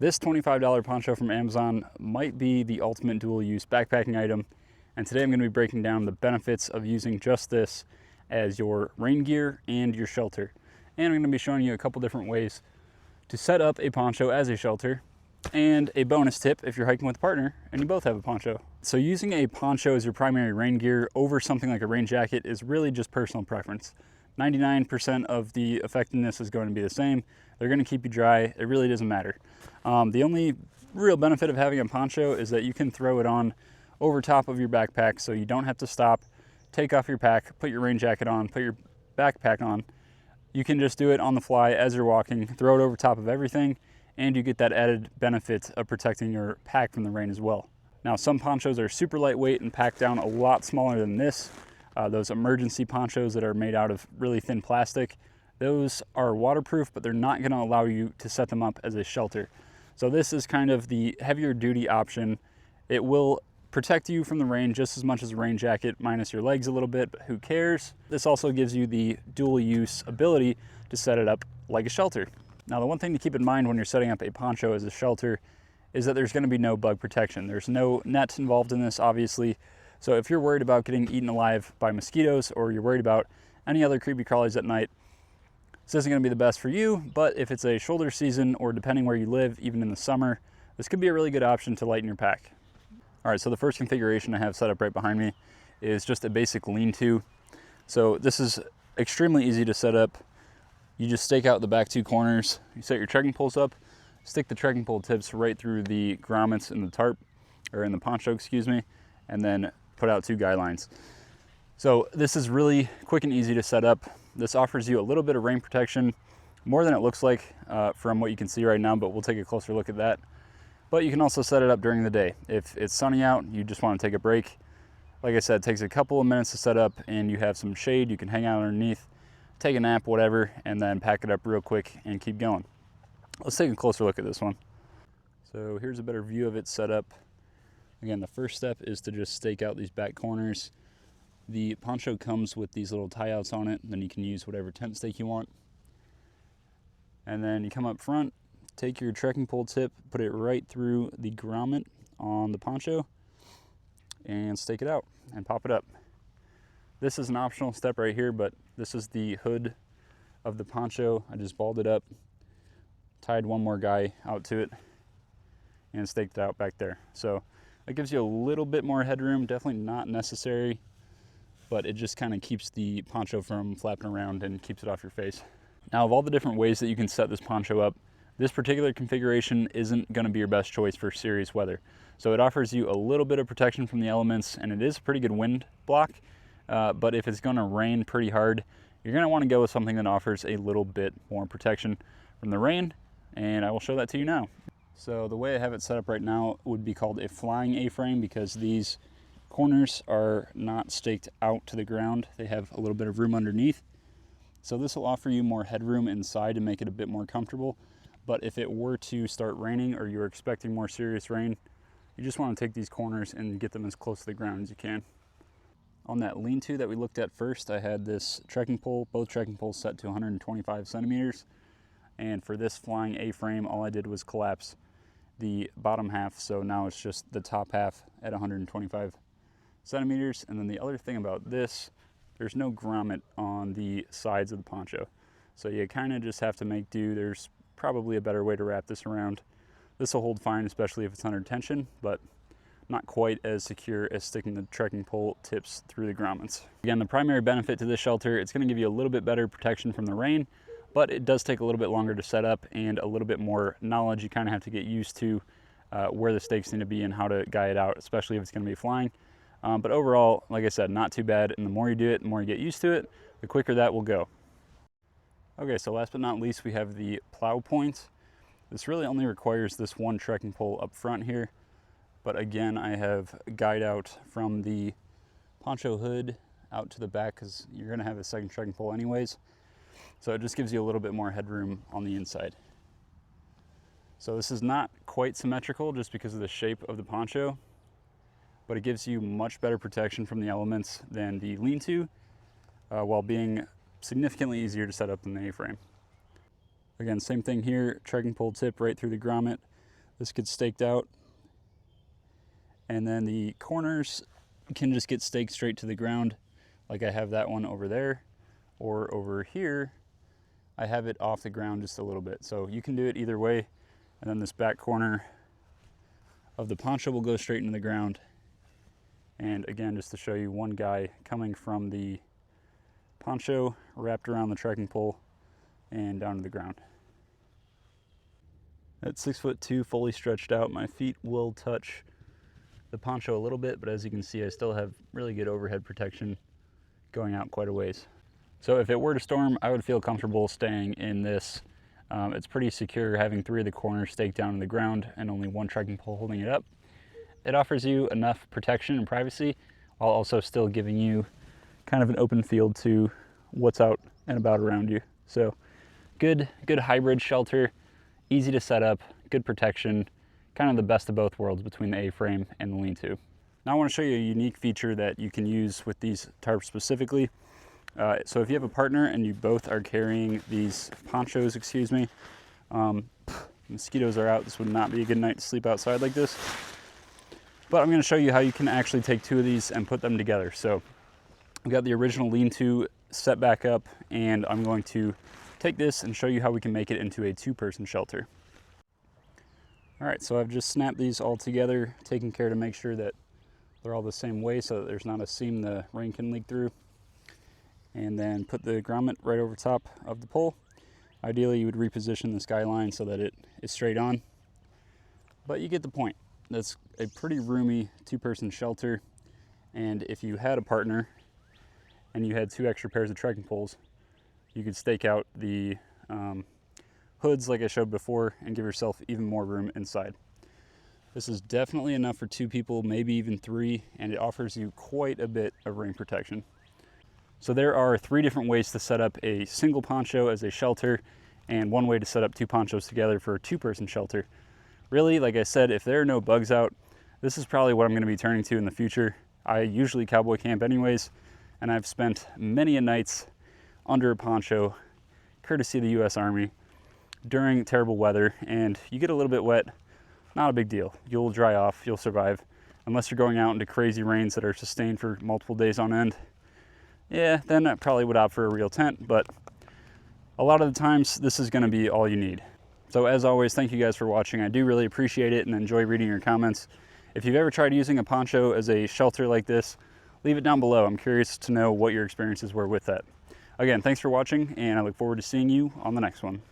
This $25 poncho from Amazon might be the ultimate dual use backpacking item. And today I'm going to be breaking down the benefits of using just this as your rain gear and your shelter. And I'm going to be showing you a couple different ways to set up a poncho as a shelter, and a bonus tip if you're hiking with a partner and you both have a poncho. So using a poncho as your primary rain gear over something like a rain jacket is really just personal preference. 99% of the effectiveness is going to be the same. They're going to keep you dry. It really doesn't matter. The only real benefit of having a poncho is that you can throw it on over top of your backpack, so you don't have to stop, take off your pack, put your rain jacket on, put your backpack on. You can just do it on the fly as you're walking, throw it over top of everything, and you get that added benefit of protecting your pack from the rain as well. Now, some ponchos are super lightweight and packed down a lot smaller than this. Those emergency ponchos that are made out of really thin plastic, those are waterproof, but they're not going to allow you to set them up as a shelter. So this is kind of the heavier duty option. It will protect you from the rain just as much as a rain jacket, minus your legs a little bit, but who cares? This also gives you the dual use ability to set it up like a shelter. Now, the one thing to keep in mind when you're setting up a poncho as a shelter is that there's going to be no bug protection. There's no nets involved in this, obviously. So if you're worried about getting eaten alive by mosquitoes, or you're worried about any other creepy crawlies at night, this isn't going to be the best for you. But if it's a shoulder season, or depending where you live, even in the summer, this could be a really good option to lighten your pack. All right, so the first configuration I have set up right behind me is just a basic lean-to. So this is extremely easy to set up. You just stake out the back two corners, you set your trekking poles up, stick the trekking pole tips right through the grommets in the tarp, or in the poncho, excuse me, and then put out two guy lines. So this is really quick and easy to set up. This offers you a little bit of rain protection, more than it looks like from what you can see right now, but we'll take a closer look at that. But you can also set it up during the day. If it's sunny out, you just want to take a break. Like I said, it takes a couple of minutes to set up, and you have some shade, you can hang out underneath, take a nap, whatever, and then pack it up real quick and keep going. Let's take a closer look at this one. So here's a better view of it set up. Again, the first step is to just stake out these back corners. The poncho comes with these little tie outs on it, and then you can use whatever tent stake you want. And then you come up front, take your trekking pole tip, put it right through the grommet on the poncho, and stake it out and pop it up. This is an optional step right here, but this is the hood of the poncho. I just balled it up, tied one more guy out to it, and staked it out back there. So it gives you a little bit more headroom, definitely not necessary, but it just kind of keeps the poncho from flapping around and keeps it off your face. Now, of all the different ways that you can set this poncho up, this particular configuration isn't going to be your best choice for serious weather. So it offers you a little bit of protection from the elements, and it is a pretty good wind block. But if it's going to rain pretty hard, you're going to want to go with something that offers a little bit more protection from the rain, and I will show that to you now. So the way I have it set up right now would be called a flying A-frame, because these corners are not staked out to the ground. They have a little bit of room underneath. So this will offer you more headroom inside to make it a bit more comfortable. But if it were to start raining, or you're expecting more serious rain, you just want to take these corners and get them as close to the ground as you can. On that lean-to that we looked at first, I had this trekking pole, both trekking poles set to 125 centimeters. And for this flying A-frame, all I did was collapse the bottom half, so now it's just the top half at 125 centimeters. And then the other thing about this, there's no grommet on the sides of the poncho. So you kind of just have to make do. There's probably a better way to wrap this around. This will hold fine, especially if it's under tension, but not quite as secure as sticking the trekking pole tips through the grommets. Again, the primary benefit to this shelter, it's going to give you a little bit better protection from the rain, but it does take a little bit longer to set up and a little bit more knowledge. You kind of have to get used to where the stakes need to be and how to guy it out, especially if it's going to be flying. But overall, like I said, not too bad. And the more you do it, the more you get used to it, the quicker that will go. Okay, so last but not least, we have the plow point. This really only requires this one trekking pole up front here. But again, I have guyed out from the poncho hood out to the back, because you're going to have a second trekking pole anyways. So it just gives you a little bit more headroom on the inside. So this is not quite symmetrical just because of the shape of the poncho, but it gives you much better protection from the elements than the lean-to, while being significantly easier to set up than the A-frame. Again, same thing here, trekking pole tip right through the grommet, This gets staked out, and then the corners can just get staked straight to the ground, like I have that one over there, or over here I have it off the ground just a little bit. So you can do it either way. And then this back corner of the poncho will go straight into the ground. And again, just to show you, one guy coming from the poncho wrapped around the trekking pole and down to the ground. At 6'2", fully stretched out, my feet will touch the poncho a little bit, but as you can see, I still have really good overhead protection going out quite a ways. So if it were to storm, I would feel comfortable staying in this. It's pretty secure, having 3 of the corners staked down in the ground and only 1 trekking pole holding it up. It offers you enough protection and privacy while also still giving you kind of an open field to what's out and about around you. So good hybrid shelter. Easy to set up, good protection, kind of the best of both worlds between the A-frame and the lean-to. Now I want to show you a unique feature that you can use with these tarps specifically. So if you have a partner and you both are carrying these ponchos, mosquitoes are out, this would not be a good night to sleep outside like this. But I'm going to show you how you can actually take 2 of these and put them together. So I've got the original lean-to set back up, and I'm going to take this and show you how we can make it into a 2-person shelter. All right, so I've just snapped these all together, taking care to make sure that they're all the same way so that there's not a seam the rain can leak through. And then put the grommet right over top of the pole. Ideally, you would reposition the skyline so that it is straight on. But you get the point. That's a pretty roomy 2-person shelter. And if you had a partner and you had 2 extra pairs of trekking poles, you could stake out the hoods like I showed before and give yourself even more room inside. This is definitely enough for 2 people, maybe even 3, and it offers you quite a bit of rain protection. So there are 3 different ways to set up a single poncho as a shelter, and 1 way to set up 2 ponchos together for a 2-person shelter. Really, like I said, if there are no bugs out, this is probably what I'm going to be turning to in the future. I usually cowboy camp anyways, and I've spent many a nights under a poncho, courtesy of the US Army, during terrible weather, and you get a little bit wet, not a big deal. You'll dry off, you'll survive, unless you're going out into crazy rains that are sustained for multiple days on end. Yeah, then I probably would opt for a real tent, but a lot of the times this is going to be all you need. So as always, thank you guys for watching. I do really appreciate it and enjoy reading your comments. If you've ever tried using a poncho as a shelter like this, leave it down below. I'm curious to know what your experiences were with that. Again, thanks for watching, and I look forward to seeing you on the next one.